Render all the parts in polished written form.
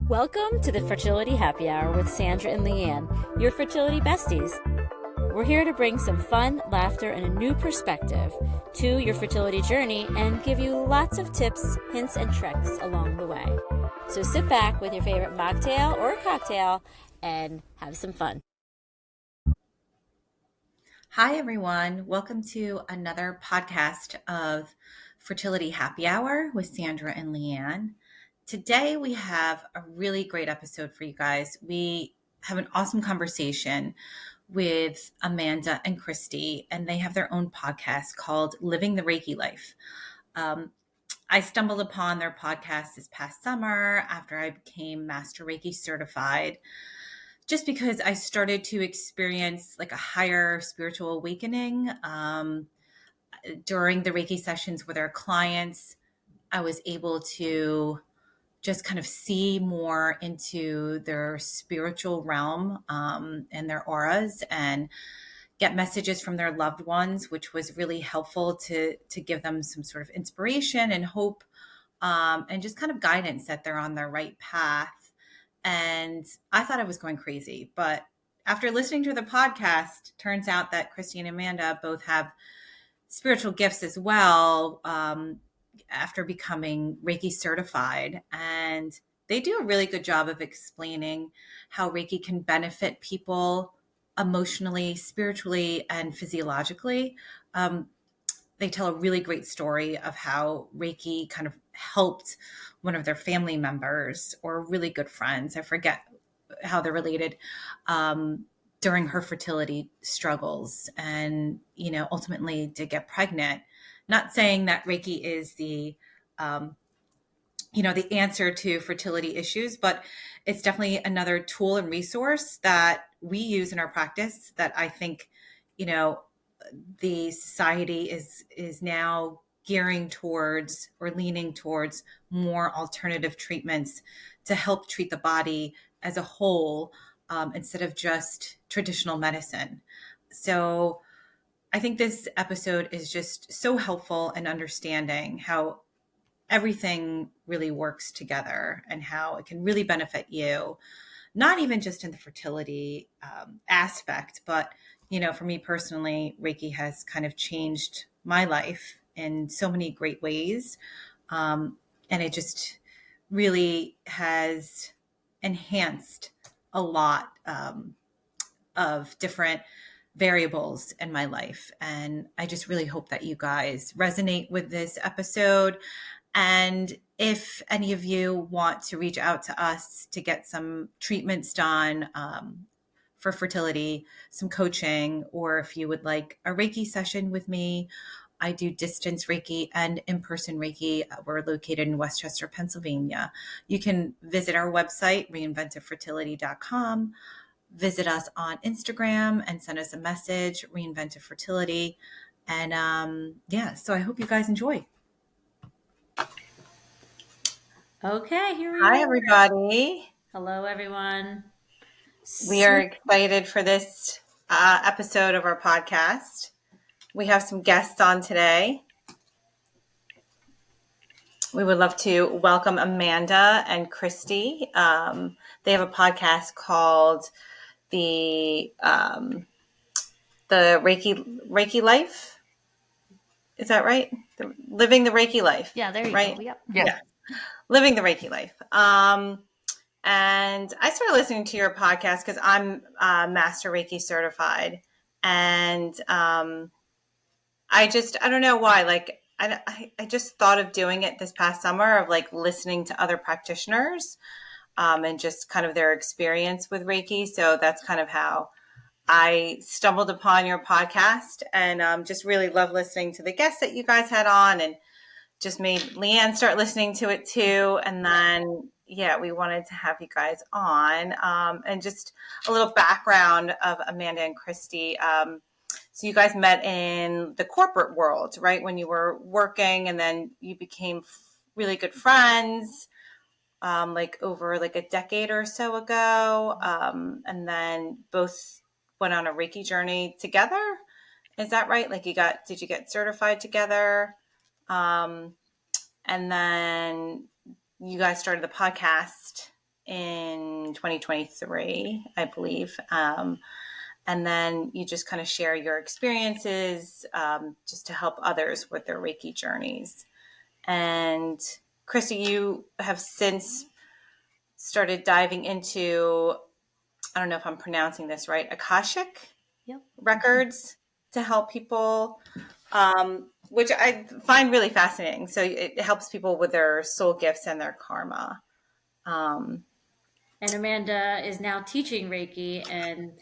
Welcome to the Fertility Happy Hour with Sandra and Leanne, your fertility besties. We're here to bring some fun, laughter, and a new perspective to your fertility journey and give you lots of tips, hints, and tricks along the way. So sit back with your favorite mocktail or cocktail and have some fun. Hi, everyone. Welcome to another podcast of Fertility Happy Hour with Sandra and Leanne. Today, we have a really great episode for you guys. We have an awesome conversation with Amanda and Kristie, and they have their own podcast called Living the Reiki Life. I stumbled upon their podcast this past summer after I became Master Reiki certified, just because I started to experience like a higher spiritual awakening during the Reiki sessions with our clients. I was able to just kind of see more into their spiritual realm and their auras and get messages from their loved ones, which was really helpful to give them some sort of inspiration and hope and just kind of guidance that they're on the right path. And I thought I was going crazy, but after listening to the podcast, turns out that Kristie and Amanda both have spiritual gifts as well after becoming Reiki certified. And they do a really good job of explaining how Reiki can benefit people emotionally, spiritually, and physiologically. They tell a really great story of how Reiki kind of helped one of their family members or really good friends. I forget how they're related, during her fertility struggles and, ultimately to get pregnant. Not saying that Reiki is the answer to fertility issues, but it's definitely another tool and resource that we use in our practice that I think, the society is now gearing towards or leaning towards more alternative treatments to help treat the body as a whole, instead of just traditional medicine. So I think this episode is just so helpful in understanding how everything really works together and how it can really benefit you, not even just in the fertility aspect, but, for me personally, Reiki has kind of changed my life in so many great ways. And it just really has enhanced a lot of different variables in my life. And I just really hope that you guys resonate with this episode. And if any of you want to reach out to us to get some treatments done for fertility, some coaching, or if you would like a Reiki session with me, I do distance Reiki and in-person Reiki. We're located in Westchester, Pennsylvania. You can visit our website, reinventivefertility.com. Visit us on Instagram and send us a message, Reinventive Fertility. And so I hope you guys enjoy. Okay, here we Hi, are. everybody. Hello, everyone. We are excited for this episode of our podcast. We have some guests on today. We would love to welcome Amanda and Kristie. They have a podcast called the Reiki Life. Is that right? Living the Reiki Life. Yeah, there you right? go. Yep. Yeah. Living the Reiki Life. And I started listening to your podcast because I'm Master Reiki certified. And I don't know why. Like, I just thought of doing it this past summer, of like listening to other practitioners and just kind of their experience with Reiki. So that's kind of how I stumbled upon your podcast, and just really love listening to the guests that you guys had on, and just made Leanne start listening to it too. And then, we wanted to have you guys on, and just a little background of Amanda and Kristie. So you guys met in the corporate world, right? When you were working, and then you became really good friends, like over like a decade or so ago. And then both went on a Reiki journey together. Is that right? Like did you get certified together? And then you guys started the podcast in 2023, I believe. And then you just kind of share your experiences just to help others with their Reiki journeys. And Kristie, you have since started diving into, I don't know if I'm pronouncing this right, Akashic records to help people, which I find really fascinating. So it helps people with their soul gifts and their karma. And Amanda is now teaching Reiki and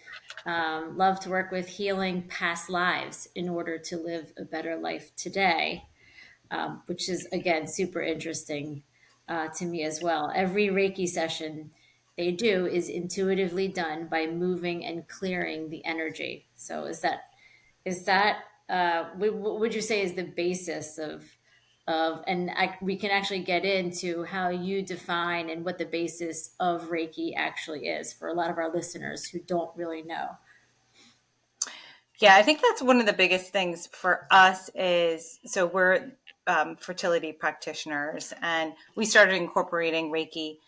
love to work with healing past lives in order to live a better life today, which is, again, super interesting to me as well. Every Reiki session they do is intuitively done by moving and clearing the energy. So is that what would you say is the basis of, we can actually get into how you define and what the basis of Reiki actually is for a lot of our listeners who don't really know. Yeah, I think that's one of the biggest things for us is, so we're fertility practitioners, and we started incorporating Reiki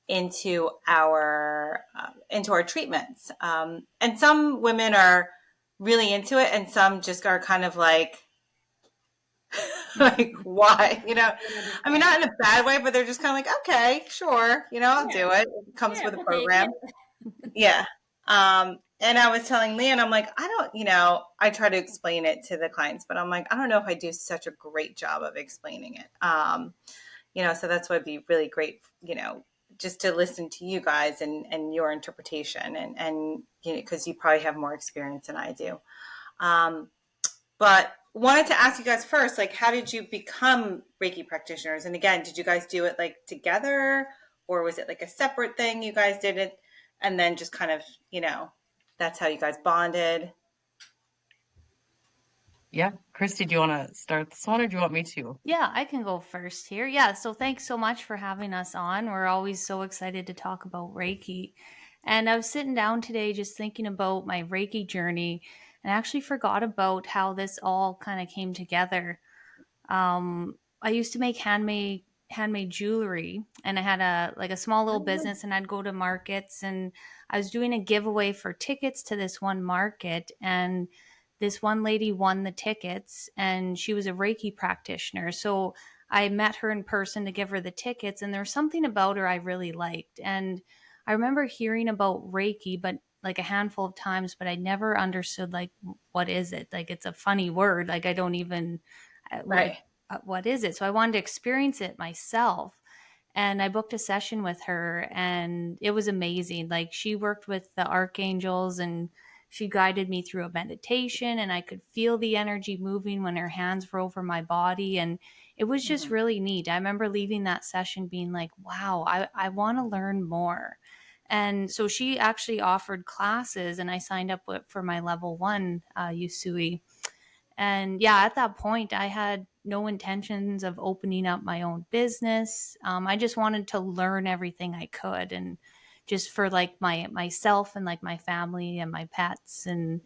into our treatments. And some women are really into it, and some just are kind of like, like, why? I mean, not in a bad way, but they're just kind of like, okay, sure, I'll do it. It comes Yeah, with a we'll take it. program. Yeah. And I was telling Leanne, I'm like, I don't, I try to explain it to the clients, but I'm like, I don't know if I do such a great job of explaining it. So that's why it'd be really great, just to listen to you guys and your interpretation and because you probably have more experience than I do. But wanted to ask you guys first, like, how did you become Reiki practitioners? And again, did you guys do it like together, or was it like a separate thing you guys did it? And then just kind of, that's how you guys bonded. Yeah. Kristie, do you want to start this one or do you want me to? Yeah, I can go first here. Yeah, so thanks so much for having us on. We're always so excited to talk about Reiki. And I was sitting down today just thinking about my Reiki journey and I actually forgot about how this all kind of came together. I used to make handmade jewelry and I had a small little business and I'd go to markets and I was doing a giveaway for tickets to this one market and this one lady won the tickets and she was a Reiki practitioner. So I met her in person to give her the tickets and there was something about her I really liked. And I remember hearing about Reiki, but like a handful of times, but I never understood like what is it? Like it's a funny word. Like I don't even Right. what is it? So I wanted to experience it myself. And I booked a session with her and it was amazing. Like she worked with the archangels and she guided me through a meditation and I could feel the energy moving when her hands were over my body. And it was just really neat. I remember leaving that session being like, wow, I want to learn more. And so she actually offered classes and I signed up for my level 1 Usui. And yeah, at that point, I had no intentions of opening up my own business. I just wanted to learn everything I could, and just for like myself and like my family and my pets. And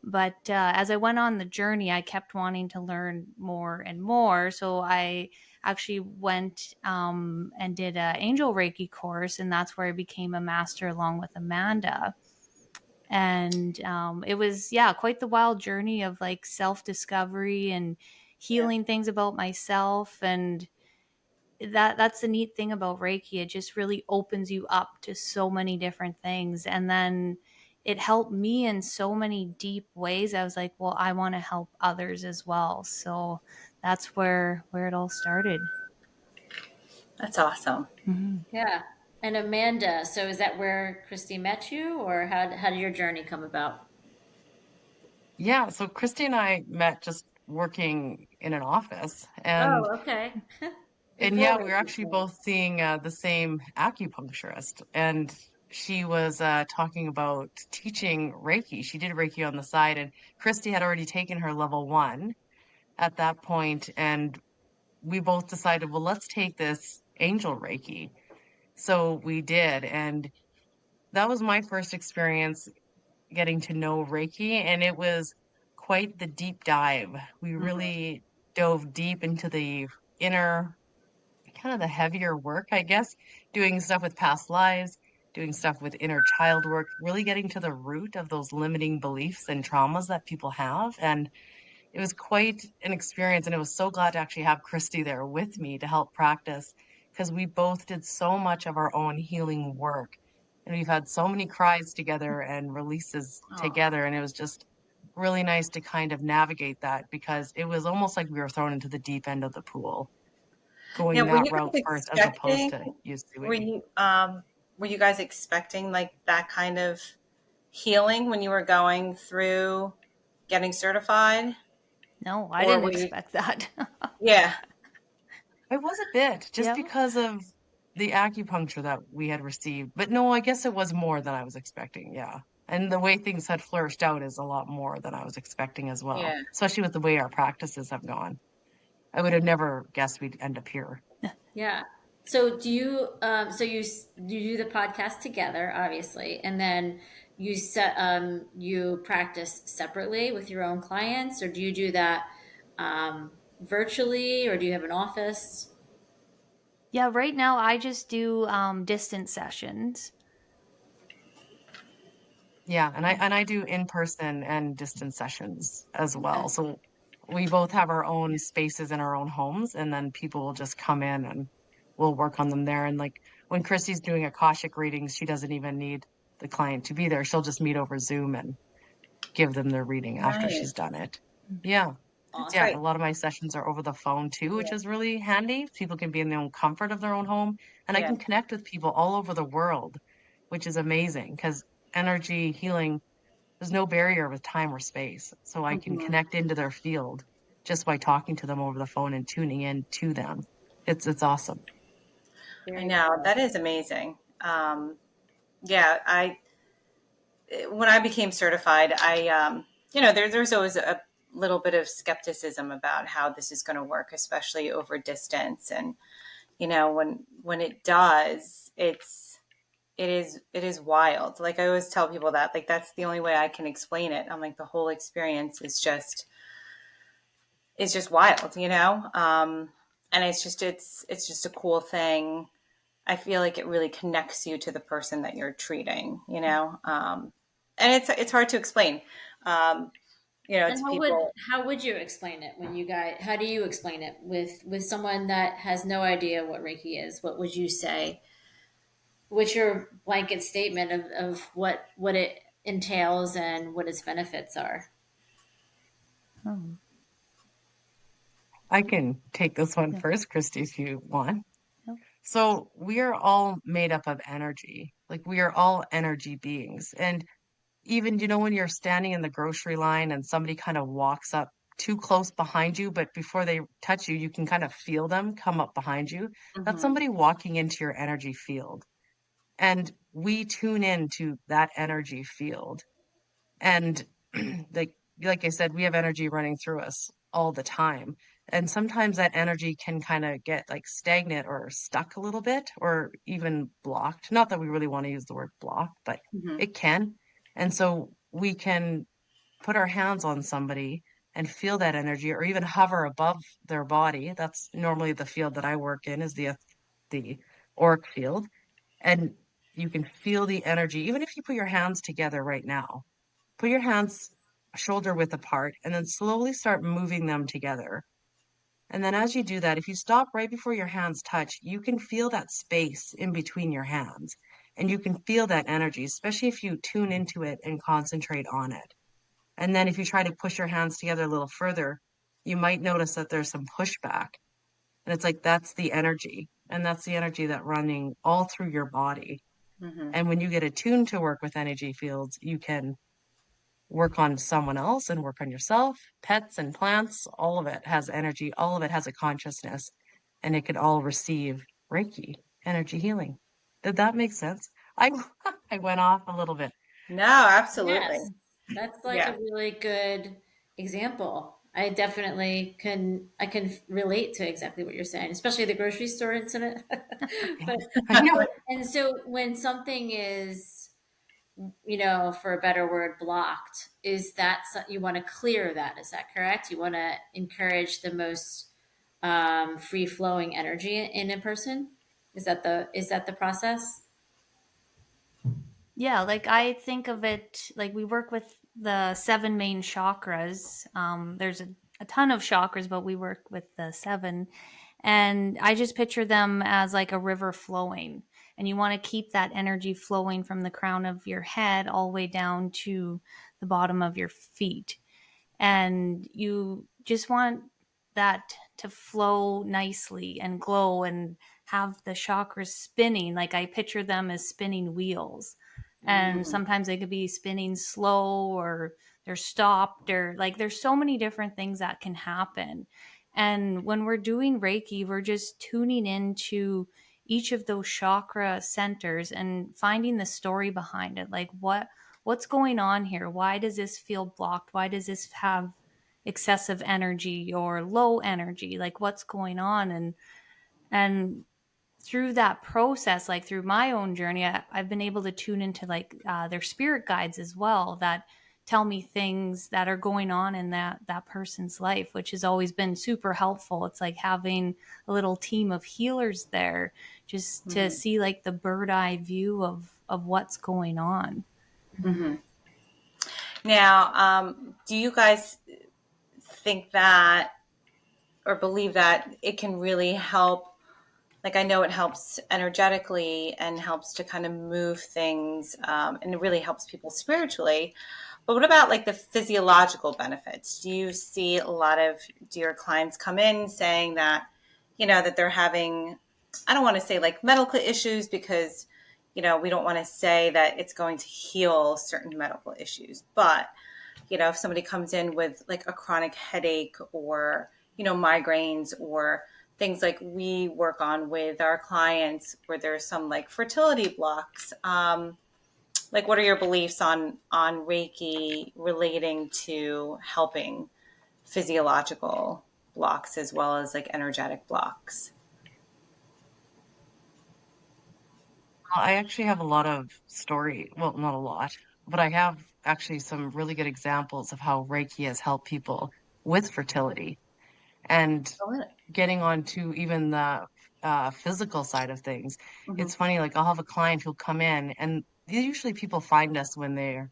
but as I went on the journey, I kept wanting to learn more and more. So I actually went and did an Angel Reiki course, and that's where I became a master along with Amanda. And it was, yeah, quite the wild journey of like self-discovery and healing things about myself. And that's the neat thing about Reiki. It just really opens you up to so many different things. And then it helped me in so many deep ways. I was like, well, I want to help others as well. So that's where it all started. That's awesome. Mm-hmm. Yeah. And Amanda, so is that where Kristie met you, or how did your journey come about? Yeah. So Kristie and I met just working in an office and Oh, okay. yeah, Before we were Reiki actually both seeing the same acupuncturist and she was talking about teaching Reiki. She did Reiki on the side and Kristie had already taken her level 1 at that point and we both decided, well, let's take this angel Reiki. So we did. And that was my first experience getting to know Reiki. And it was quite the deep dive. We Mhm. really dove deep into the inner kind of the heavier work, I guess, doing stuff with past lives, doing stuff with inner child work, really getting to the root of those limiting beliefs and traumas that people have. And it was quite an experience. And I was so glad to actually have Kristie there with me to help practice because we both did so much of our own healing work. And we've had so many cries together and releases Oh. together. And it was just really nice to kind of navigate that because it was almost like we were thrown into the deep end of the pool, Now, going were that you route guys first as opposed expecting, to were Usui. you, were you guys expecting like that kind of healing when you were going through getting certified? No, I Or didn't were you, expect that. yeah, It was a bit just Yeah. because of the acupuncture that we had received. But no, I guess it was more than I was expecting. Yeah. And the way things had flourished out is a lot more than I was expecting as well, yeah. especially with the way our practices have gone. I would have never guessed we'd end up here. Yeah. So do you you do the podcast together, obviously, and then you practice separately with your own clients, or do you do that virtually, or do you have an office? Yeah, right now I just do distance sessions. Yeah, and I do in-person and distance sessions as Okay. well. So we both have our own spaces in our own homes, and then people will just come in and we'll work on them there. And like when Christy's doing Akashic readings, she doesn't even need the client to be there. She'll just meet over Zoom and give them their reading after she's Nice. done it. Yeah. That's Yeah, Awesome. a great. lot of my sessions are over the phone too, which Yeah. is really handy. People can be in their own comfort of their own home, and I Yeah. can connect with people all over the world, which is amazing because energy healing, there's no barrier with time or space. So I can Mhm. connect into their field just by talking to them over the phone and tuning in to them. It's awesome. I Very know cool. that is amazing. Yeah, when I became certified, there's always a little bit of skepticism about how this is going to work, especially over distance. And when it does, it is wild. Like I always tell people that, like that's the only way I can explain it. I'm like the whole experience is just wild, and it's just a cool thing. I feel like it really connects you to the person that you're treating. And it's hard to explain, um, And to people. how would you explain it when you guys? How do you explain it with someone that has no idea what Reiki is? What would you say? What's your blanket statement of what it entails and what its benefits are? Oh, I can take this one yeah. first, Christy, if you want. No. So we are all made up of energy. Like we are all energy beings. And even, when you're standing in the grocery line and somebody kind of walks up too close behind you, but before they touch you, you can kind of feel them come up behind you. That's Mhm. somebody walking into your energy field. And we tune into that energy field. And like I said, we have energy running through us all the time. And sometimes that energy can kind of get like stagnant or stuck a little bit or even blocked. Not that we really want to use the word blocked, but Mhm. it can. And so we can put our hands on somebody and feel that energy or even hover above their body. That's normally the field that I work in is the auric field. And you can feel the energy even if you put your hands together right now. Put your hands shoulder width apart and then slowly start moving them together. And then as you do that, if you stop right before your hands touch, you can feel that space in between your hands. And you can feel that energy, especially if you tune into it and concentrate on it. And then if you try to push your hands together a little further, you might notice that there's some pushback. And it's like that's the energy. And that's the energy that running all through your body. Mhm. And when you get attuned to work with energy fields, you can work on someone else and work on yourself, pets and plants, all of it has energy, all of it has a consciousness, and it could all receive Reiki, energy healing. Did that make sense? I I went off a little bit. No, absolutely. Yes, that's like a Yeah. really good example. I definitely can relate to exactly what you're saying, especially the grocery store incident. But I know. and so when something is, for a better word, blocked, is that you want to clear that? Is that correct? You want to encourage the most free flowing energy in a person. Is that the process? Yeah, like I think of it like we work with the seven main chakras. There's a ton of chakras, but we work with the seven. And I just picture them as like a river flowing. And you want to keep that energy flowing from the crown of your head all the way down to the bottom of your feet. And you just want that to flow nicely and glow and have the chakras spinning. Like I picture them as spinning wheels, and sometimes they could be spinning slow or they're stopped, or like there's so many different things that can happen. And when we're doing Reiki, we're just tuning into each of those chakra centers and finding the story behind it. Like what's going on here? Why does this feel blocked? Why does this have excessive energy or low energy? Like what's going on? And through that process, like through my own journey, I've been able to tune into like their spirit guides as well that tell me things that are going on in that person's life, which has always been super helpful. It's like having a little team of healers there just to see like the bird eye view of what's going on. Now, do you guys think that or believe that it can really help? Like, I know it helps energetically and helps to kind of move things, and it really helps people spiritually. But what about like the physiological benefits? Do you see a lot of, do your clients come in saying that, that they're having, I don't want to say like medical issues because, we don't want to say that it's going to heal certain medical issues, but if somebody comes in with like a chronic headache or, migraines or things like we work on with our clients where there's some like fertility blocks, like what are your beliefs on Reiki relating to helping physiological blocks as well as like energetic blocks? I actually have a lot of story. Well, not a lot, but I have actually some really good examples of how Reiki has helped people with fertility. And getting on to even the physical side of things, it's funny, like I'll have a client who'll come in, and usually people find us when they're,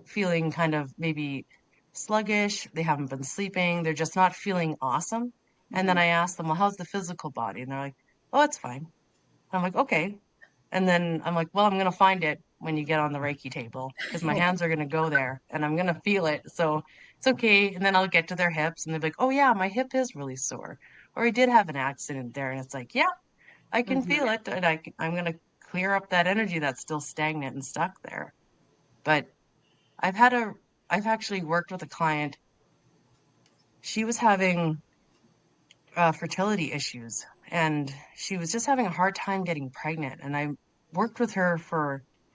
feeling kind of maybe sluggish, they haven't been sleeping, they're just not feeling awesome. And then I ask them, well, how's the physical body? And they're like, oh, it's fine. I'm like, okay. And then I'm like, well, I'm going to find it when you get on the Reiki table because my hands are going to go there and I'm going to feel it. So it's okay. And then I'll get to their hips and they're like, oh, yeah, my hip is really sore. Or I did have an accident there. And it's like, yeah, I can feel it. And I'm going to clear up that energy that's still stagnant and stuck there. But I've had a, I've actually worked with a client. She was having fertility issues and she was just having a hard time getting pregnant. And I worked with her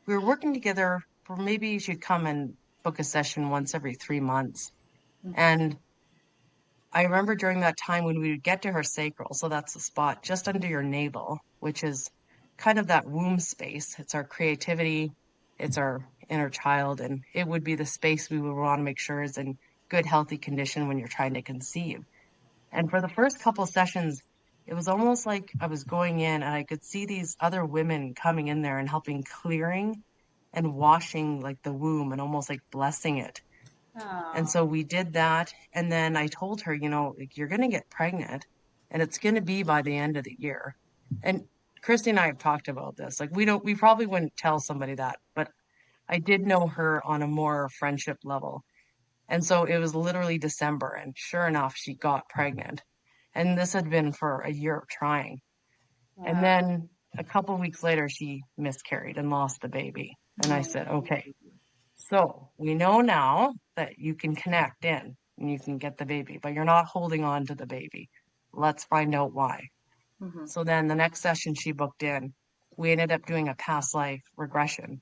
we were working together for maybe she'd come and book a session once every 3 months. And I remember during that time when we would get to her sacral, so that's the spot just under your navel, which is kind of that womb space. It's our creativity, it's our inner child, and it would be the space we would want to make sure is in good, healthy condition when you're trying to conceive. And for the first couple sessions, it was almost like I was going in and I could see these other women coming in there and helping clearing and washing like the womb and almost like blessing it. And so we did that. And then I told her, like, you're going to get pregnant and it's going to be by the end of the year. And Kristie and I have talked about this. Like, we probably wouldn't tell somebody that, but I did know her on a more friendship level. And so it was literally December, and sure enough, she got pregnant. And this had been for a year of trying. And then a couple weeks later, she miscarried and lost the baby. And I said, okay, so we know now that you can connect in and you can get the baby, but you're not holding on to the baby. Let's find out why. So then the next session she booked in, we ended up doing a past life regression.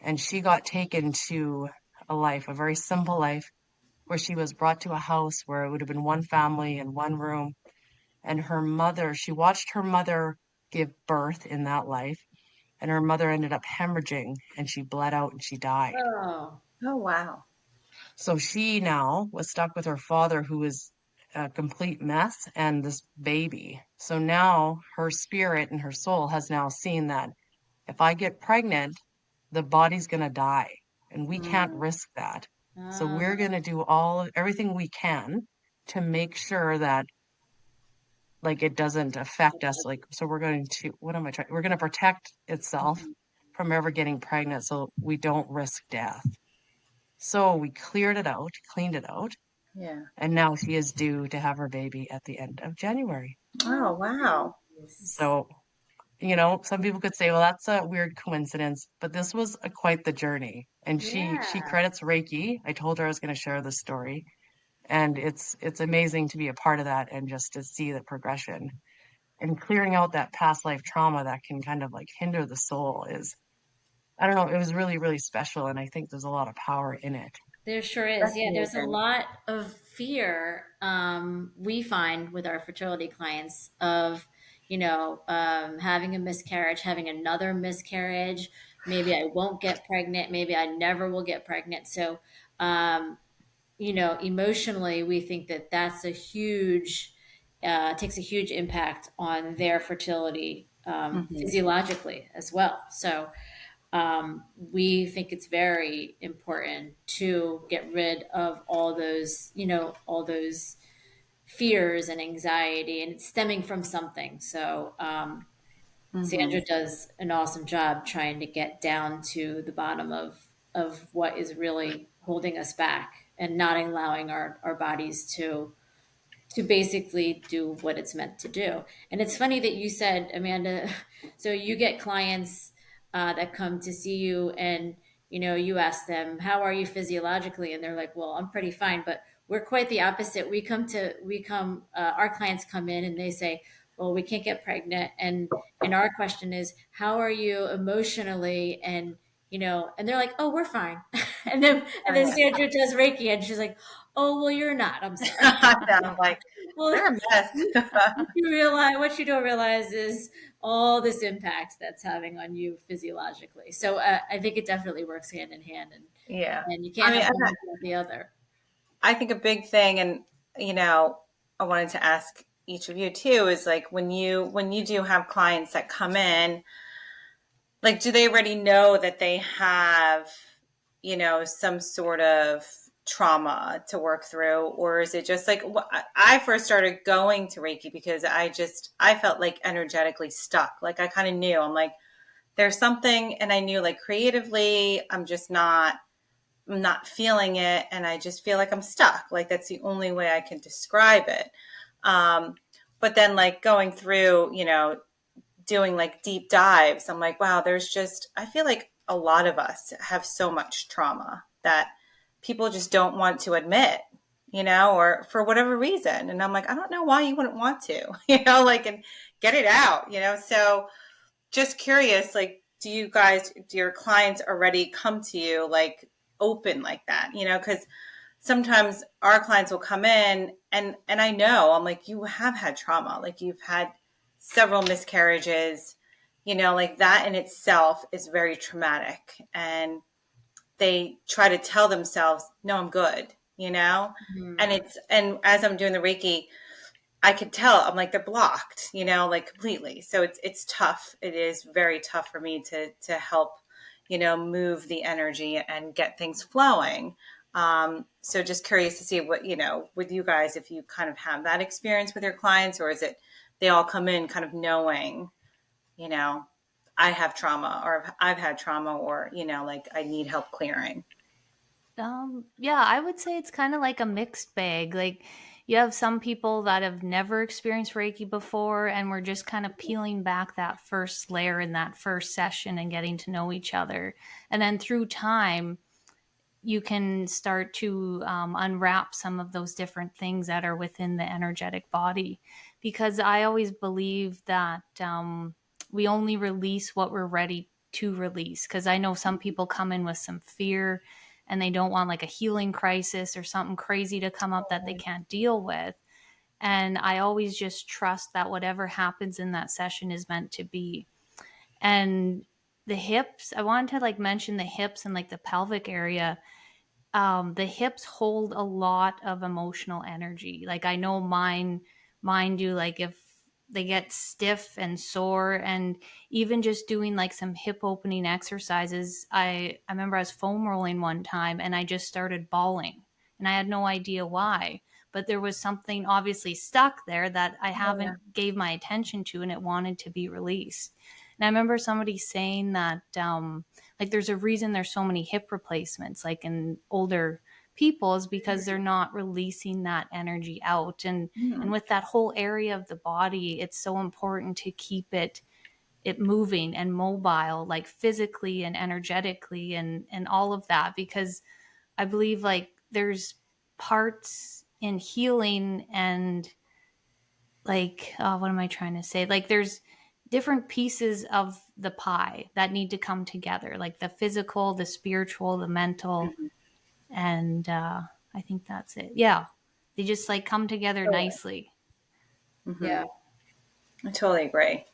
And she got taken to a life, a very simple life, where she was brought to a house where it would have been one family and one room. And she watched her mother give birth in that life. And her mother ended up hemorrhaging and she bled out and she died. Oh, wow. So she now was stuck with her father, who was a complete mess and this baby. So now her spirit and her soul has now seen that if I get pregnant, the body's going to die and we can't risk that. So we're going to do everything we can to make sure that like it doesn't affect us. Like, so we're going to, what am I trying? We're going to protect itself from ever getting pregnant so we don't risk death. So we cleared it out, cleaned it out. Yeah. And now she is due to have her baby at the end of January. Oh, wow. So, you know, some people could say, well, that's a weird coincidence, but this was quite the journey. And she credits Reiki. I told her I was going to share this story. And it's amazing to be a part of that and just to see the progression and clearing out that past life trauma that can kind of like hinder the soul is, I don't know, it was really, really special. And I think there's a lot of power in it. There sure is. That's Yeah, there's a amazing. lot of fear we find with our fertility clients of, having a miscarriage, having another miscarriage. Maybe I won't get pregnant. Maybe I never will get pregnant. So, emotionally, we think that that's takes a huge impact on their fertility physiologically as well. So, we think it's very important to get rid of all those fears and anxiety, and it's stemming from something. So, Sandra does an awesome job trying to get down to the bottom of what is really holding us back and not allowing our bodies to basically do what it's meant to do. And it's funny that you said, Amanda, so you get clients that come to see you, and you ask them, how are you physiologically? And they're like, well, I'm pretty fine. But we're quite the opposite. Our clients come in and they say, well, we can't get pregnant. And our question is, how are you emotionally? And they're like, oh, we're fine. and then Sandra does Reiki and she's like, oh, well, you're not. I'm sorry. I'm like, Well, they're a mess. what you don't realize is all this impact that's having on you physiologically. So I think it definitely works hand in hand, Yeah. and you can't I mean, have one without the other. I think a big thing, and I wanted to ask each of you too, is like when you do have clients that come in, like, do they already know that they have, some sort of trauma to work through, or is it just like I first started going to Reiki because I felt like energetically stuck. Like I kind of knew, I'm like, there's something, and I knew like creatively, I'm not feeling it, and I just feel like I'm stuck. Like that's the only way I can describe it. But then like going through, doing like deep dives, I'm like, wow, I feel like a lot of us have so much trauma that people just don't want to admit, or for whatever reason. And I'm like, I don't know why you wouldn't want to, like, and get it out, So just curious, like, do your clients already come to you like open like that, because sometimes our clients will come in and I know, I'm like, you have had trauma, like you've had several miscarriages, like that in itself is very traumatic. And they try to tell themselves, no, I'm good, and as I'm doing the Reiki, I could tell, I'm like, they're blocked, like completely. So it's tough. It is very tough for me to help, move the energy and get things flowing. So just curious to see what, with you guys, if you kind of have that experience with your clients, or is it they all come in kind of knowing, I have trauma, or I've had trauma, or, like I need help clearing. Yeah, I would say it's kind of like a mixed bag. Like you have some people that have never experienced Reiki before, and we're just kind of peeling back that first layer in that first session and getting to know each other. And then through time, you can start to unwrap some of those different things that are within the energetic body. Because I always believe that we only release what we're ready to release. Because I know some people come in with some fear and they don't want like a healing crisis or something crazy to come up that they can't deal with. And I always just trust that whatever happens in that session is meant to be. And the hips, I wanted to like mention the hips and like the pelvic area. the hips hold a lot of emotional energy. Like I know mine do. Like if they get stiff and sore, and even just doing like some hip opening exercises. I remember I was foam rolling one time and I just started bawling, and I had no idea why. But there was something obviously stuck there that I haven't gave my attention to, and it wanted to be released. And I remember somebody saying that like there's a reason there's so many hip replacements like in older people, is because they're not releasing that energy out. And with that whole area of the body, it's so important to keep it moving and mobile, like physically and energetically and all of that, because I believe like there's parts in healing and like what am I trying to say, like there's different pieces of the pie that need to come together, like the physical, the spiritual, the mental. And I think that's it. Yeah, they just like come together nicely. Yeah. I totally agree.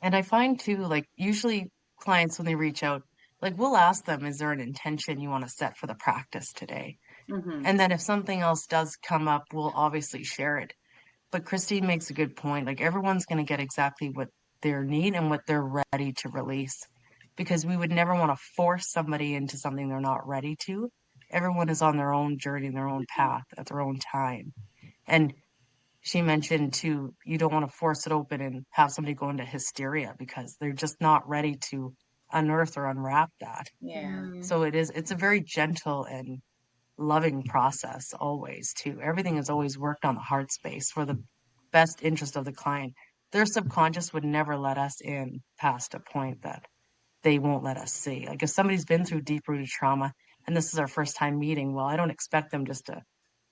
And I find too, like usually clients when they reach out, like we'll ask them, is there an intention you want to set for the practice today? And then if something else does come up, we'll obviously share it. But Christine makes a good point. Like everyone's going to get exactly what they need and what they're ready to release, because we would never want to force somebody into something they're not ready to. Everyone is on their own journey, their own path at their own time. And she mentioned too, you don't want to force it open and have somebody go into hysteria because they're just not ready to unearth or unwrap that. Yeah. So it's a very gentle and loving process always too. Everything is always worked on the heart space for the best interest of the client. Their subconscious would never let us in past a point that they won't let us see. Like if somebody's been through deep rooted trauma and this is our first time meeting, well, I don't expect them just to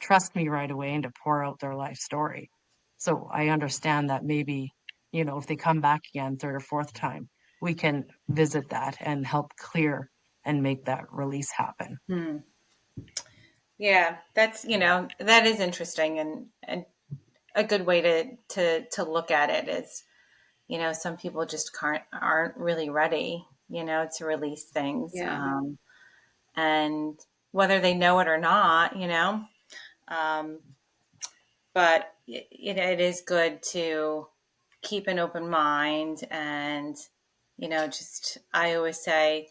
trust me right away and to pour out their life story. So I understand that maybe, if they come back again, third or fourth time, we can visit that and help clear and make that release happen. Yeah, that's that is interesting, and a good way to look at it is, some people just aren't really ready, to release things, Yeah. and whether they know it or not, um, but it is good to keep an open mind, and just I always say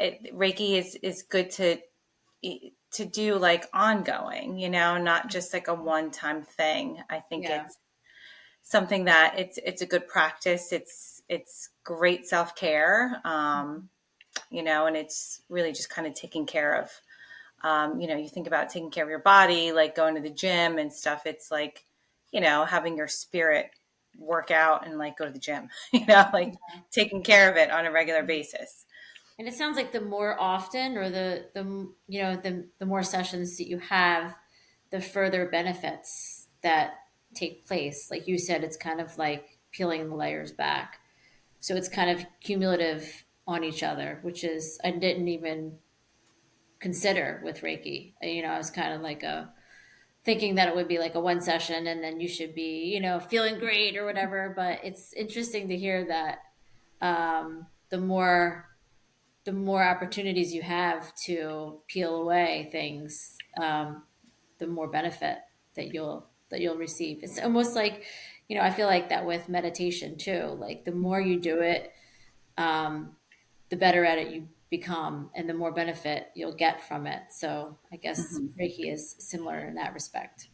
Reiki is good to do like ongoing, not just like a one-time thing. I think Yeah. it's something that it's a good practice. It's great self-care, and it's really just kind of taking care of, you think about taking care of your body, like going to the gym and stuff. It's like, having your spirit work out and like go to the gym, like taking care of it on a regular basis. And it sounds like the more often, or the more sessions that you have, the further benefits that take place. Like you said, it's kind of like peeling the layers back. So it's kind of cumulative on each other, which is I didn't even consider with Reiki. I was kind of like thinking that it would be like a one session and then you should be, feeling great or whatever. But it's interesting to hear that the more opportunities you have to peel away things, the more benefit that you'll receive. It's almost like, I feel like that with meditation too. Like the more you do it, the better at it you become, and the more benefit you'll get from it. So I guess Reiki is similar in that respect.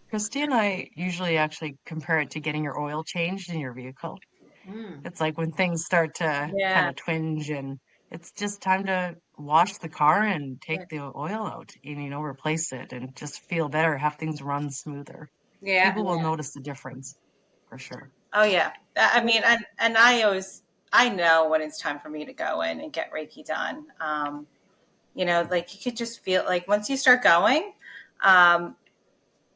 Christy and I usually actually compare it to getting your oil changed in your vehicle. Mm. It's like when things start to kind Yeah. of twinge and it's just time to wash the car and Yeah. take the oil out and, replace it and just feel better, have things run smoother. Yeah. People will notice the difference for sure. Oh yeah. I mean, and I know when it's time for me to go in and get Reiki done. Like you could just feel like once you start going, um,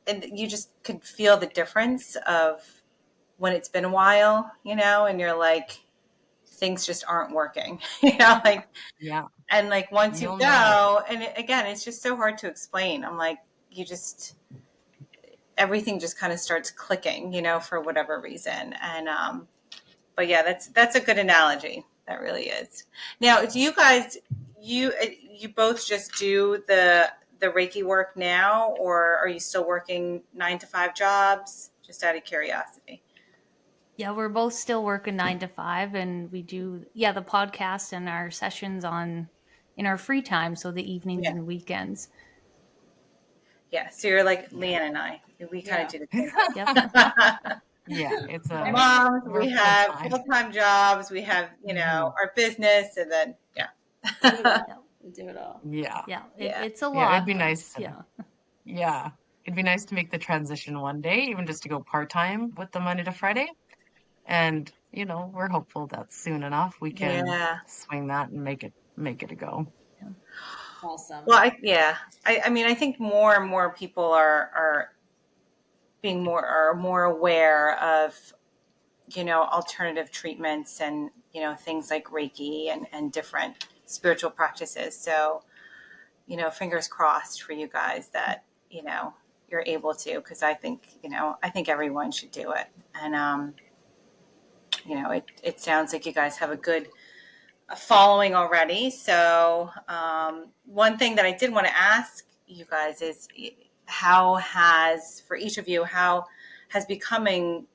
and you just could feel the difference of when it's been a while, and you're like, things just aren't working, like, Yeah, and like once you you'll know. go, and again, it's just so hard to explain. I'm like, everything just kind of starts clicking, for whatever reason. And, but yeah, that's a good analogy. That really is. Now, do you guys you both just do the Reiki work now, or are you still working 9 to 5 jobs? Just out of curiosity. Yeah, we're both still working 9 to 5, and we do the podcast and our sessions on in our free time, so the evenings Yeah. and weekends. Yeah. So you're like Yeah. Leanne and I. We kind of do the same Yep. thing. Yeah, it's We're a moms. we're We full have time. full-time jobs. We have our business, and then We do it all. Yeah. Yeah, Yeah. it's a Yeah, it'd lot, be but nice to yeah. yeah. It'd be nice to make the transition one day, even just to go part-time with the Monday to Friday. And, we're hopeful that soon enough we can Yeah. swing that and make it a go. Awesome. Well, I mean, I think more and more people are being more aware of alternative treatments and things like Reiki and different spiritual practices. So fingers crossed for you guys that you're able to, because I think everyone should do it. And it sounds like you guys have a good following already. So one thing that I did want to ask you guys is for each of you, how has becoming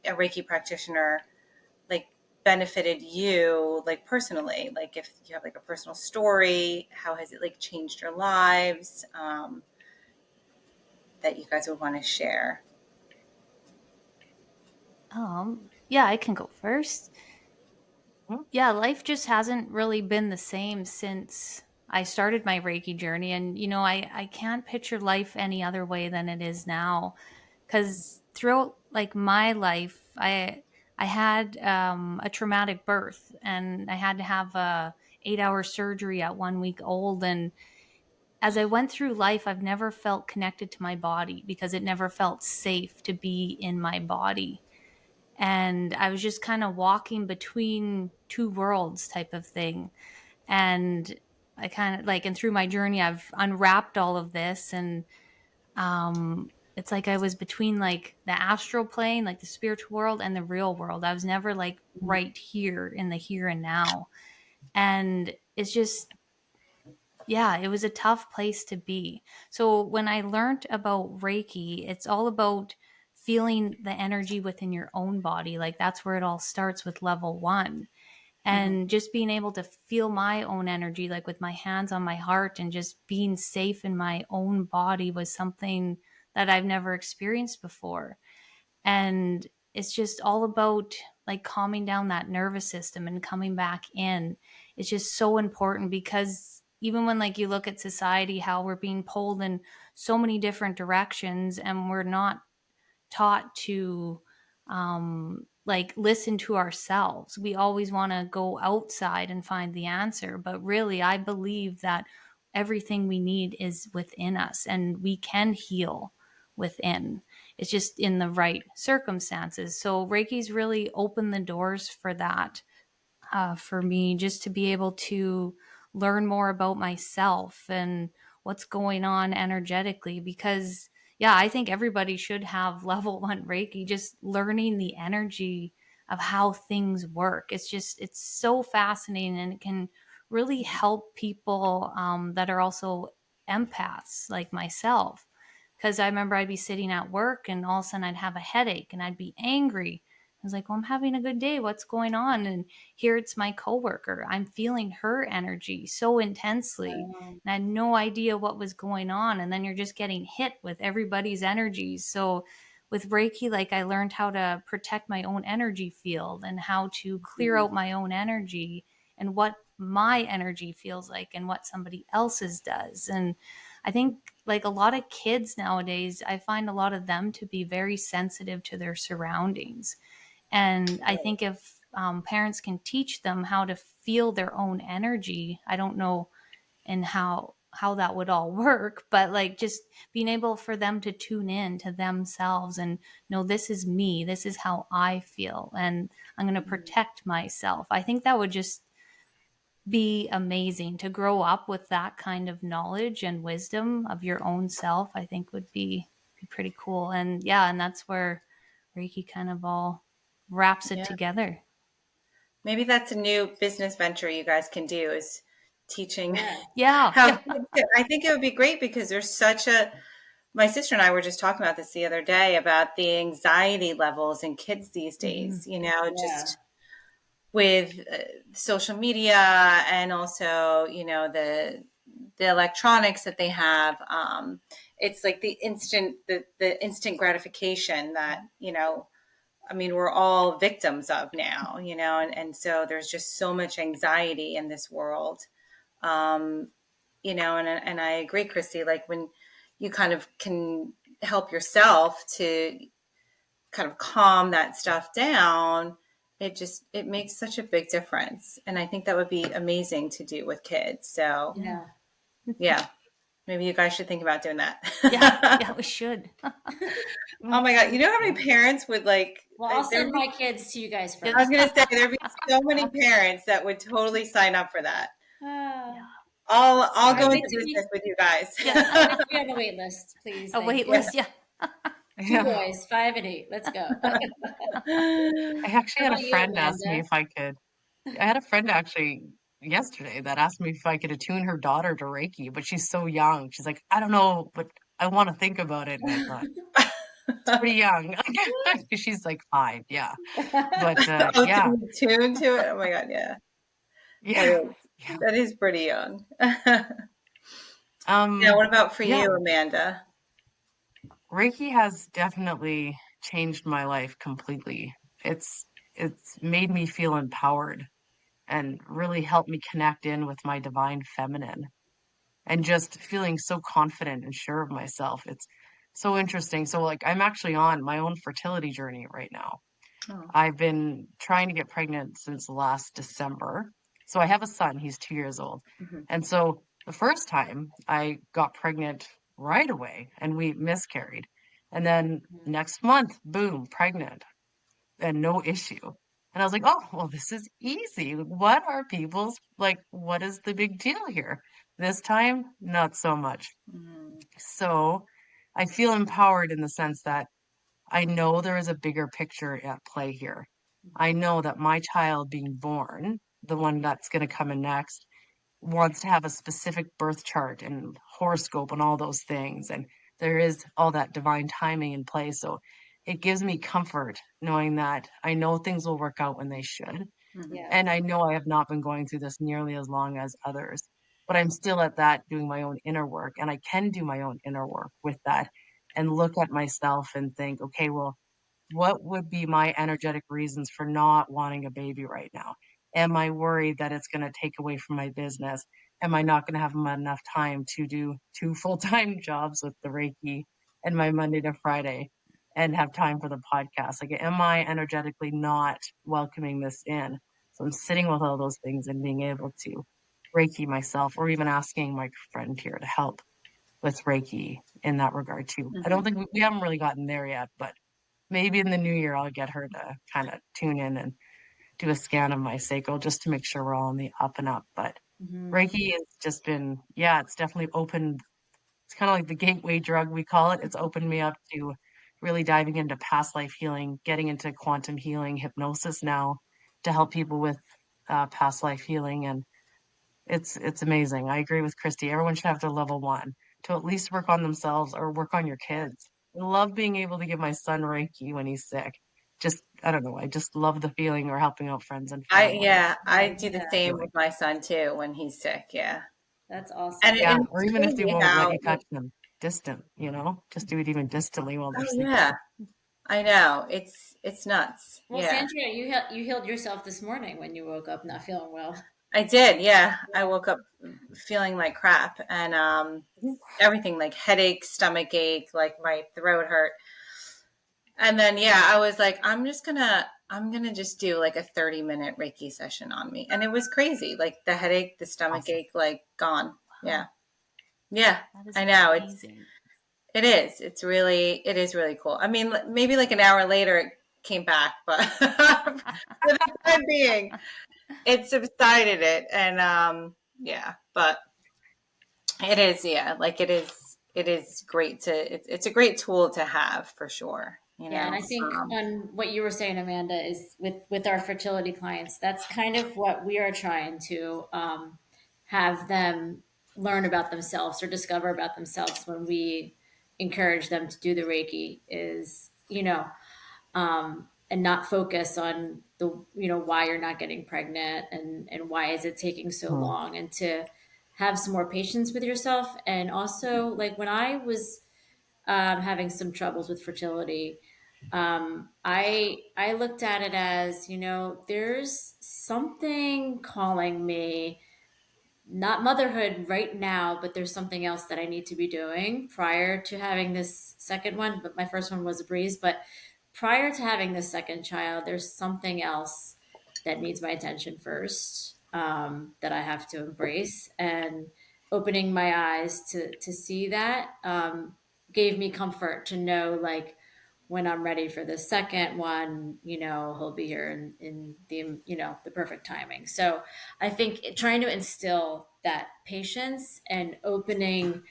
a Reiki practitioner like benefited you, like personally? Like if you have like a personal story, how has it like changed your lives, that you guys would want to share? Yeah, I can go first. Hmm? Yeah, life just hasn't really been the same since I started my Reiki journey. And, I can't picture life any other way than it is now. Because throughout like my life, I had a traumatic birth, and I had to have a 8-hour surgery at 1 week old. And as I went through life, I've never felt connected to my body because it never felt safe to be in my body. And I was just kind of walking between two worlds type of thing. And I kind of like, and through my journey, I've unwrapped all of this. And it's like I was between like the astral plane, like the spiritual world, and the real world. I was never like right here in the here and now. And it's just, yeah, it was a tough place to be. So when I learned about Reiki, it's all about feeling the energy within your own body. Like that's where it all starts with level 1. Mm-hmm. And just being able to feel my own energy, like with my hands on my heart, and just being safe in my own body was something that I've never experienced before. And it's just all about like calming down that nervous system and coming back in. It's just so important, because even when like you look at society, how we're being pulled in so many different directions, and we're not taught to like listen to ourselves. We always want to go outside and find the answer, but really I believe that everything we need is within us, and we can heal within. It's just in the right circumstances. So Reiki's really opened the doors for that, for me, just to be able to learn more about myself and what's going on energetically. Because, yeah, I think everybody should have level 1 Reiki, just learning the energy of how things work. It's so fascinating, and it can really help people that are also empaths like myself. Because I remember I'd be sitting at work, and all of a sudden I'd have a headache and I'd be angry. I was like, well, I'm having a good day. What's going on? And here it's my coworker. I'm feeling her energy so intensely. And I had no idea what was going on. And then you're just getting hit with everybody's energies. So with Reiki, like I learned how to protect my own energy field and how to clear out my own energy and what my energy feels like and what somebody else's does. And I think like a lot of kids nowadays, I find a lot of them to be very sensitive to their surroundings. And I think if parents can teach them how to feel their own energy, I don't know and how that would all work, but like just being able for them to tune in to themselves and know, this is me, this is how I feel, and I'm going to protect myself. I think that would just be amazing to grow up with that kind of knowledge and wisdom of your own self. I think would be pretty cool. And yeah, and that's where Reiki kind of all wraps it Yeah. together. Maybe that's a new business venture you guys can do, is teaching Yeah. how I think it would be great because there's such a, my sister and I were just talking about this the other day about the anxiety levels in kids these days, you know, just with social media and also, you know, the electronics that they have. It's like the instant gratification that, you know, I mean, we're all victims of now, you know, and so there's just so much anxiety in this world. You know, and I agree, Kristie, like when you kind of can help yourself to kind of calm that stuff down, it makes such a big difference. And I think that would be amazing to do with kids. So yeah, maybe you guys should think about doing that. Yeah, we should. Oh my God. You know how many parents would like, Well, I'll send my kids to you guys first. I was going to say, there'd be so many parents that would totally sign up for that. I'll go into business with you guys. I'd like to be on the wait list, please. A wait list, yeah. 2 boys, 5 and 8. Let's go. I actually had a friend ask me if I could. I had a friend actually yesterday that asked me if I could attune her daughter to Reiki, but she's so young. She's like, I don't know, but I want to think about it. And I thought, it's pretty young. She's like 5, yeah. But yeah. To tune to it. Oh my God, yeah. Yeah. That is pretty young. Yeah, what about for you, Amanda? Reiki has definitely changed my life completely. It's made me feel empowered and really helped me connect in with my divine feminine and just feeling so confident and sure of myself. It's so interesting. So like I'm actually on my own fertility journey right now. I've been trying to get pregnant since last December. So I have a son, he's 2 years old. And so the first time I got pregnant right away and we miscarried. And then next month, boom, pregnant and no issue. And I was like, oh, well, this is easy. What are people's, like, what is the big deal here? This time, not so much. So I feel empowered in the sense that I know there is a bigger picture at play here. I know that my child being born, the one that's going to come in next, wants to have a specific birth chart and horoscope and all those things. And there is all that divine timing in play. So it gives me comfort knowing that I know things will work out when they should. And I know I have not been going through this nearly as long as others, but I'm still at that doing my own inner work. And I can do my own inner work with that and look at myself and think, okay, well, what would be my energetic reasons for not wanting a baby right now? Am I worried that it's going to take away from my business? Am I not going to have enough time to do 2 full-time jobs with the Reiki and my Monday to Friday and have time for the podcast? Like, am I energetically not welcoming this in? So I'm sitting with all those things and being able to Reiki myself or even asking my friend here to help with Reiki in that regard too. I don't think we haven't really gotten there yet, but maybe in the new year, I'll get her to kind of tune in and do a scan of my sacral just to make sure we're all on the up and up. But Reiki has just been, it's definitely opened. It's kind of like the gateway drug, we call it. It's opened me up to really diving into past life healing, getting into quantum healing, hypnosis now to help people with past life healing. And it's amazing. I agree with Kristie. Everyone should have their level 1 to at least work on themselves or work on your kids. I love being able to give my son Reiki when he's sick. Just, I don't know. I just love the feeling or helping out friends and family. I do the same with my son too when he's sick. Yeah. That's awesome. And or even if they won't let you touch them distant, just do it even distantly while they're sleeping. Yeah. I know. It's nuts. Well, Sandra, you healed yourself this morning when you woke up not feeling well. I did. Yeah. I woke up feeling like crap and everything, like headache, stomach ache, like my throat hurt. And then, I was like, I'm going to just do like a 30-minute Reiki session on me. And it was crazy. Like the headache, the stomach ache, like gone. Yeah. Yeah. I know. Amazing. It is. It is really cool. I mean, maybe like an hour later it came back, but for the time being, it subsided it. And but it is, like it is great it's a great tool to have for sure. And I think on what you were saying, Amanda, is with our fertility clients, that's kind of what we are trying to have them learn about themselves or discover about themselves when we encourage them to do the Reiki is, and not focus on the, why you're not getting pregnant and why is it taking so Hmm. long, and to have some more patience with yourself. And also, like when I was having some troubles with fertility, I looked at it as, there's something calling me, not motherhood right now, but there's something else that I need to be doing prior to having this second one. But my first one was a breeze. But prior to having this second child, there's something else that needs my attention first, that I have to embrace. And opening my eyes to see that, gave me comfort to know, like, when I'm ready for the second one, he'll be here in the perfect timing. So I think trying to instill that patience and opening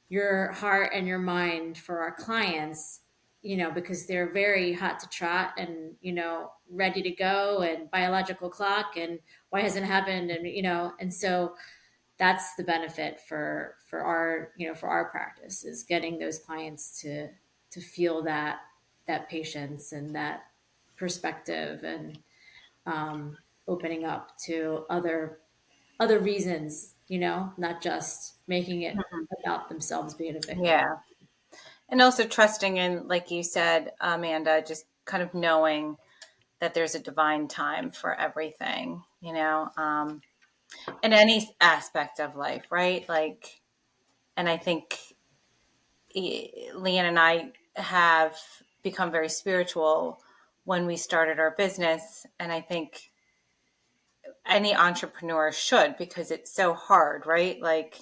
your heart and your mind for our clients, because they're very hot to trot and, ready to go, and biological clock, and why hasn't it happened? And, and so that's the benefit for our, for our practice, is getting those clients to feel that patience and that perspective, and opening up to other reasons, not just making it about themselves being a victim. Yeah. And also trusting in, like you said, Amanda, just kind of knowing that there's a divine time for everything, in any aspect of life, right? Like, and I think Leanne and I have become very spiritual when we started our business. And I think any entrepreneur should, because it's so hard, right? Like,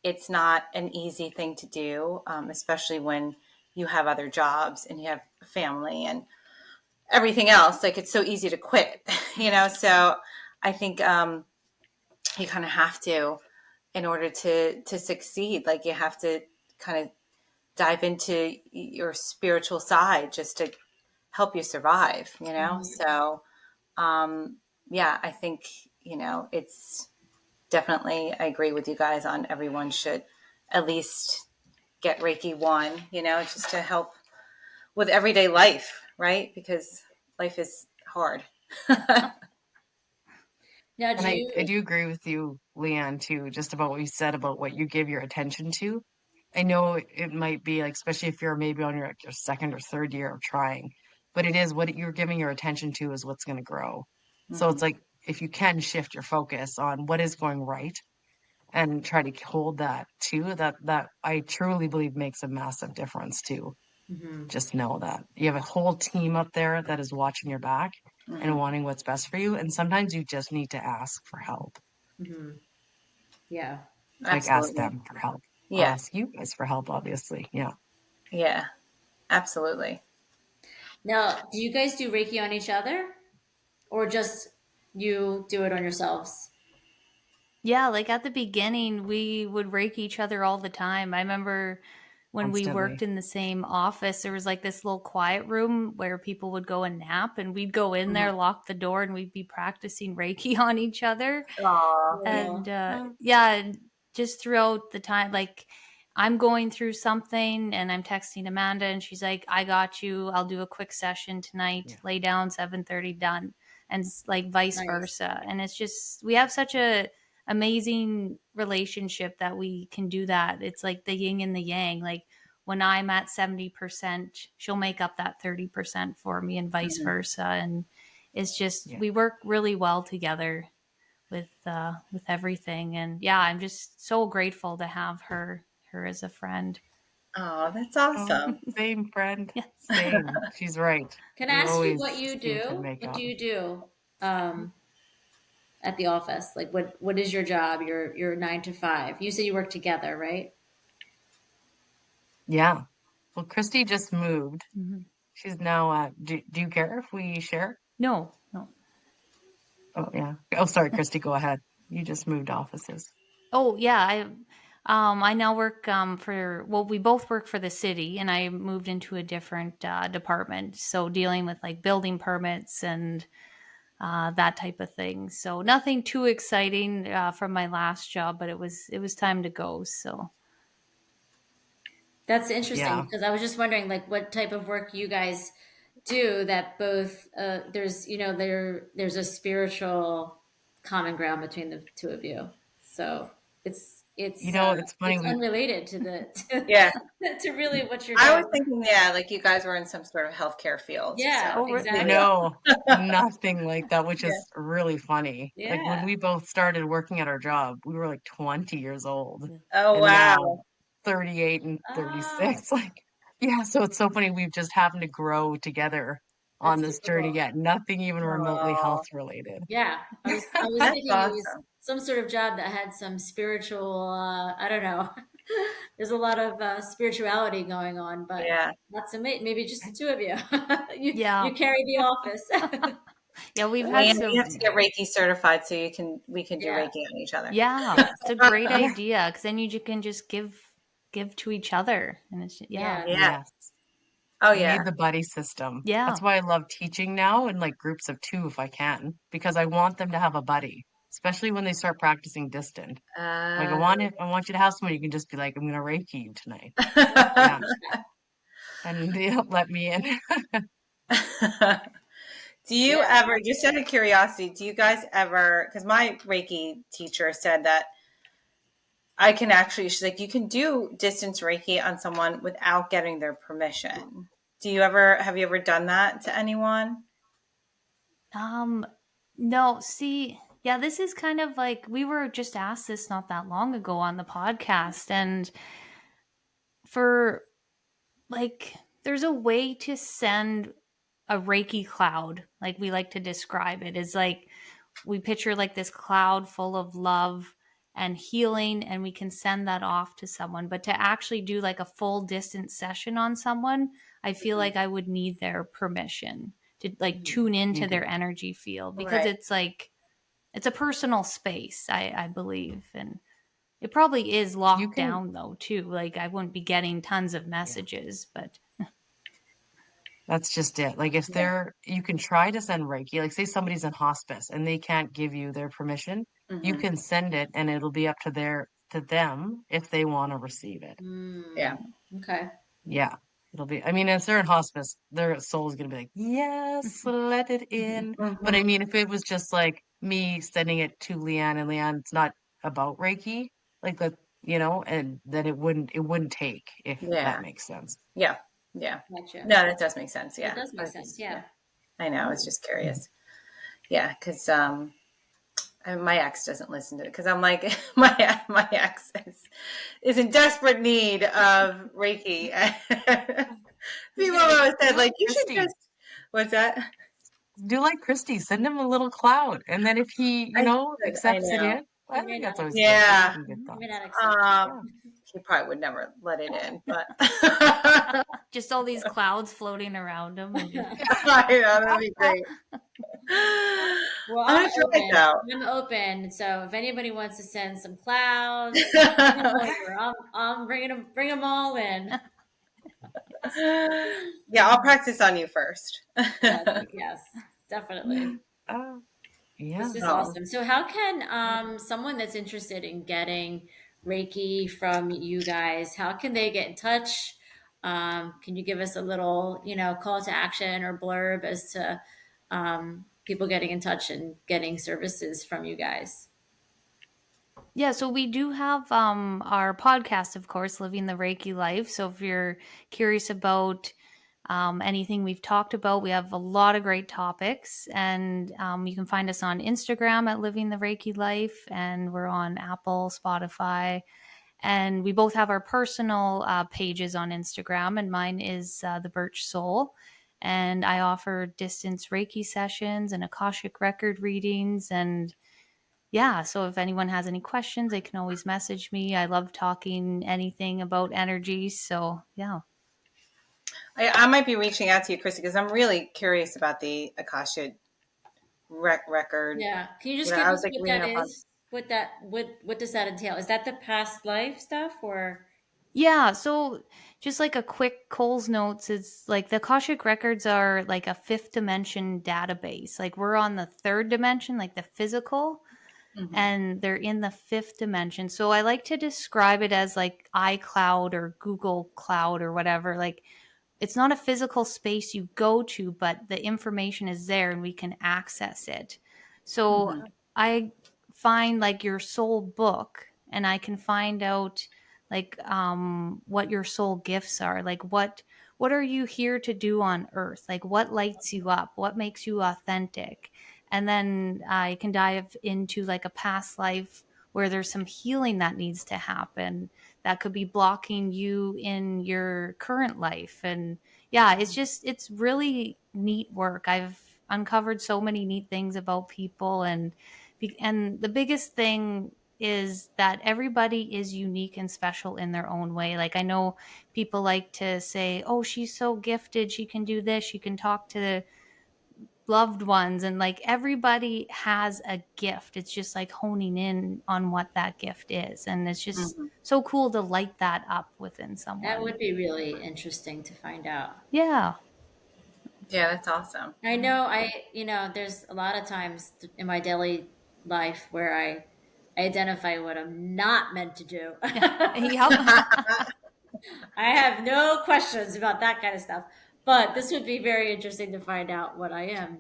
it's not an easy thing to do, especially when you have other jobs and you have a family and everything else. Like, it's so easy to quit, So I think you kind of have to, in order to succeed, like you have to kind of dive into your spiritual side just to help you survive, So yeah, I think, it's definitely, I agree with you guys on everyone should at least get Reiki 1, just to help with everyday life, right? Because life is hard. Now, And do I you? do agree with you, Leanne, too, just about what you said about what you give your attention to. I know it might be like, especially if you're maybe on your second or third year of trying, but it is what you're giving your attention to is what's going to grow. So Mm-hmm. it's like if you can shift your focus on what is going right and try to hold that too, that I truly believe makes a massive difference too. Mhm, Just know that you have a whole team up there that is watching your back and Mm-hmm. wanting what's best for you. And sometimes you just need to ask for help. mhm. Yeah. Like ask Absolutely. them for help. I'll Yeah. ask you guys for help, obviously. Yeah. Yeah. Absolutely. Now, do you guys do Reiki on each other, or just you do it on yourselves? Yeah, like at the beginning, we would rake each other all the time. I remember when we worked Constantly. in the same office, there was like this little quiet room where people would go and nap, and we'd go in Mm-hmm. there, lock the door, and we'd be practicing Reiki on each other. Aw. And Oh, yeah, and just throughout the time, like I'm going through something and I'm texting Amanda, and she's like, I got you. I'll do a quick session tonight, Yeah. lay down, 7:30 done. And like vice nice. versa. And it's just, we have such a amazing relationship that we can do that. It's like the yin and the yang. Like when I'm at 70%, she'll make up that 30% for me, and vice Mm-hmm. versa. And it's just, Yeah. we work really well together with everything. And yeah, I'm just so grateful to have her as a friend. Oh, that's Oh, awesome. same friend. Yeah. Same. She's right. Can I We ask you always what you seem to do? make What do up. you do um, at the office? Like, what is your job? Your 9 to 5. You said you work together, right? Yeah. Well, Kristie just moved. Mhm. She's now do you care if we share? No, no. Oh yeah. Oh sorry, Kristie, go ahead. You just moved offices. Oh yeah, I now work for, well, we both work for the city, and I moved into a different department, so dealing with like building permits and that type of thing. So nothing too exciting from my last job, but it was time to go. So That's interesting Yeah. because I was just wondering, like, what type of work you guys do that both there's there's a spiritual common ground between the two of you. So it's You it's uh, know, it's funny. it's unrelated to the Yeah. to really what you're I doing. was thinking, yeah, like you guys were in some sort of healthcare field. So Yeah, maybe. exactly. No, nothing like that, which Yeah. is really funny. Like when Yeah. we both started working at our job, we were like 20 years old, Oh, and now wow. 38 and Oh, 36. Like, yeah, so it's so funny. We've just happened to grow together on that's this super journey, cool. yet nothing even remotely health Oh, related. Yeah, I was that's thinking it was awesome. some sort of job that had some spiritual. I don't know. There's a lot of spirituality going on, but Yeah. not so maybe just the two of you. yeah, You carry the office. yeah, we've had And we have to some. get Reiki certified so we can do Yeah, Reiki on each other. Yeah, yes, it's a great Yeah. idea because then you can just give to each other, and it's yeah, yeah. Yeah. Yes. Oh, You yeah. need the buddy system. yeah. That's why I love teaching now in like groups of two if I can, because I want them to have a buddy, especially when they start practicing distant. Like Uh, I want you to have someone you can just be like, I'm gonna Reiki you tonight. Yeah. And they'll let me in. do you Yeah. ever, just out of curiosity, do you guys ever, because my Reiki teacher said that I can actually, she's like, you can do distance Reiki on someone without getting their permission. Have you ever done that to anyone? Um, no, see, yeah, this is kind of like we were just asked this not that long ago on the podcast, and for like, there's a way to send a Reiki cloud, like we like to describe it, is like we picture like this cloud full of love and healing, and we can send that off to someone. But to actually do like a full distance session on someone, I feel Mhm. like I would need their permission to like Mhm. tune You into do. their energy field because Right. it's like it's a personal space, I believe. And it probably is You locked can, down though too. Like I wouldn't be getting tons of yeah, messages, but that's just it. Like if Yeah. you can try to send Reiki, like say somebody's in hospice and they can't give you their permission, you Hmm. can send it and it'll be up to them if they want to receive it. Yeah. Okay. Yeah. It'll be, I mean, if they're in hospice, their soul is going to be like, yes, let it in. But I Hmm. mean, if it was just like me sending it to Leanne and Leanne, it's not about Reiki, like that, and then it wouldn't take, if that Yeah. makes sense. Yeah. Yeah. Gotcha. No, that does make sense. That Yeah. does make I was sense. just, yeah. Yeah. I know. I was just curious. Yeah. Because my ex doesn't listen to it because I'm like my ex is in desperate need of Reiki. People have always Do said like like you should Kristie. just what's that? Do like Kristie. Send him a little cloud. And then if he, I should. I accepts it know. in, He I may think not that's always good. accept. Those are Yeah. some good He may thoughts. not accept it. Yeah. He probably would never let it in, but just all these clouds floating around them and just I know that'd be great. Well, I'm I'm gonna try it open. though. I'm open. So if anybody wants to send some clouds, send them over. I'm bring them all in. Yeah, I'll practice on you first. Yes, yes, definitely. Oh, This yeah. is Oh. awesome. So how can someone that's interested in getting Reiki from you guys, how can they get in touch? Can you give us a little, call to action or blurb as to people getting in touch and getting services from you guys? yeah, so we do have our podcast, of course, Living the Reiki Life. So if you're curious about anything we've talked about, we have a lot of great topics. And you can find us on Instagram at Living the Reiki Life, and we're on Apple, Spotify. And we both have our personal pages on Instagram, and mine is The Birch Soul. And I offer distance Reiki sessions and Akashic record readings. And yeah, so if anyone has any questions, they can always message me. I love talking anything about energy. So yeah. I might be reaching out to you, Kristie, because I'm really curious about the Akasha record. Yeah. Can you just give I us was like what reading that up on. is? What does that entail? Is that the past life stuff or? Yeah, so just like a quick Cole's notes, it's like the Akashic records are like a fifth dimension database. Like we're on the third dimension, like the physical, and they're in the fifth dimension. So I like to describe it as like iCloud or Google Cloud or whatever. Like it's not a physical space you go to, but the information is there and we can access it. So I find like your soul book and I can find out like what your soul gifts are. Like what are you here to do on earth? Like what lights you up? What makes you authentic? And then I can dive into like a past life where there's some healing that needs to happen that could be blocking you in your current life. And yeah, it's really neat work. I've uncovered so many neat things about people, and the biggest thing is that everybody is unique and special in their own way. Like I know people like to say, "Oh, she's so gifted, she can do this, she can talk to loved ones," and like everybody has a gift. It's just like honing in on what that gift is, and it's just so cool to light that up within That someone. would be really interesting to find out. Yeah. Yeah, that's awesome. I know there's a lot of times in my daily life where I identify what I'm not meant to do. Yep. I have no questions about that kind of stuff. But this would be very interesting to find out what I am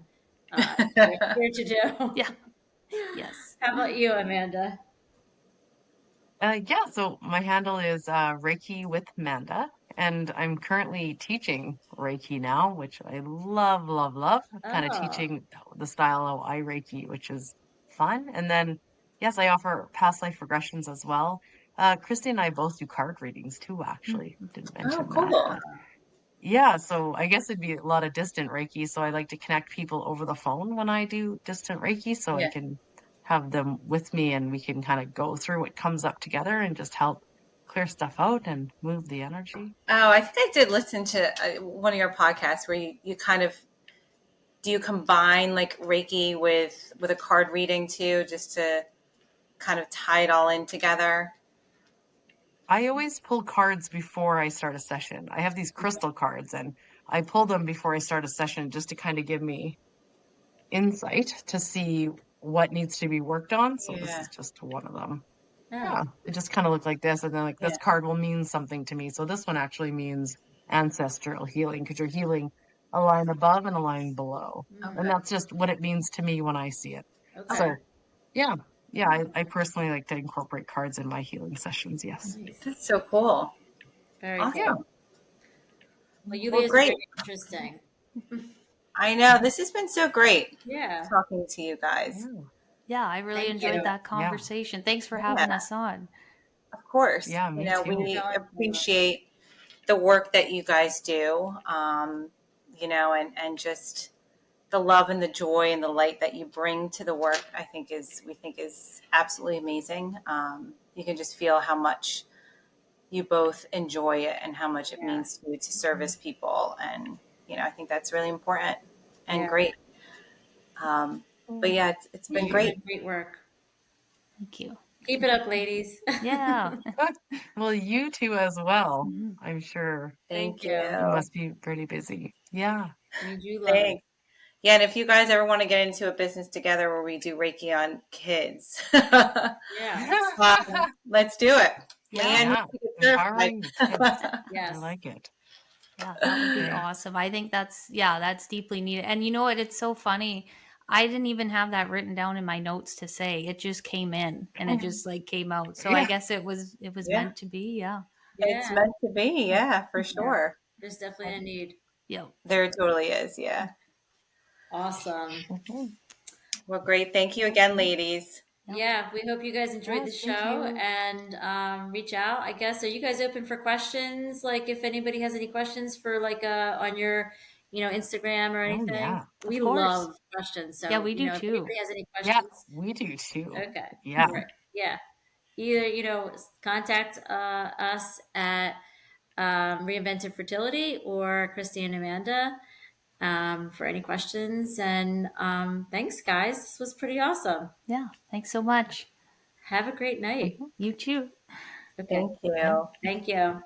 here to do. Yeah. Yes. How about you, Amanda? Yeah, so my handle is Reiki with Amanda, and I'm currently teaching Reiki now, which I love, love, love. Kind of Oh, teaching the style of I Reiki, which is fun. And then, yes, I offer past life regressions as well. Kristie and I both do card readings too, actually. Didn't Oh, mention that, cool. but yeah, so I guess it'd be a lot of distant Reiki. So I like to connect people over the phone when I do distant Reiki so I Yeah. can have them with me and we can kind of go through what comes up together and just help clear stuff out and move the energy. Oh, I think I did listen to one of your podcasts where you kind of do you combine like Reiki with a card reading too, just to kind of tie it all in together. I always pull cards before I start a session. I have these crystal cards and I pull them before I start a session just to kind of give me insight to see what needs to be worked on. So this Yeah. is just one of them. oh, Yeah, it just kind of looked like this, and then like this Yeah. card will mean something to me. So this one actually means ancestral healing because you're healing a line above and a line below, and Okay. that's just what it means to me when I see it. okay. So yeah, yeah, I personally like to incorporate cards in my healing sessions. Yes. Nice. That's so cool. Very Awesome. Yeah. cool. Well, you Well, guys are great. very interesting. I know this has been so great Yeah. talking to you guys. Yeah. Yeah, I really Thank enjoyed you. that conversation. Thanks for having us on. Of course. Yeah, me too. We Telling me. appreciate the work that you guys do. And just the love and the joy and the light that you bring to the work, we think is absolutely amazing. You can just feel how much you both enjoy it and how much it Yeah. means to you to service people. And, I think that's really important and Yeah. great. But yeah, it's been You're great. doing great work. Thank you. Keep it up, ladies. Yeah. Well, you two as well. Mhm. I'm sure Thank Thank you. you you. must be pretty busy. Yeah. We do love it. Thanks. Yeah, and if you guys ever want to get into a business together where we do Reiki on kids, Yeah. let's do it. Yeah. Leanne, Yeah, you can get empowering the kids. certified. I Yes. like it. Yeah, that would be Okay. awesome. I think that's deeply needed. And you know what? It's so funny. I didn't even have that written down in my notes to say. It just came in and it just like came out. So I Yeah. guess it was Yeah, meant to be. Yeah. it's Yeah. meant to be. Yeah, for sure. There's definitely a need. Yeah. There totally is. Yeah. Awesome. Mhm. Well, great. Thank you again, ladies. Yep. Yeah, we hope you guys enjoyed the Yes, thank show you. and reach out. I guess, are you guys open for questions? Like if anybody has any questions for like on your, Instagram or Oh, anything? yeah. We course. love questions. So, Yeah, we do if too. anybody has any Yeah, questions, we do too. okay. Yeah. Great. Yeah. Either, contact us at Reinvented Fertility or Kristie and Amanda for any questions. And thanks, guys. This was pretty awesome. Yeah. Thanks so much. Have a great night. You too. Thank you. Thank you.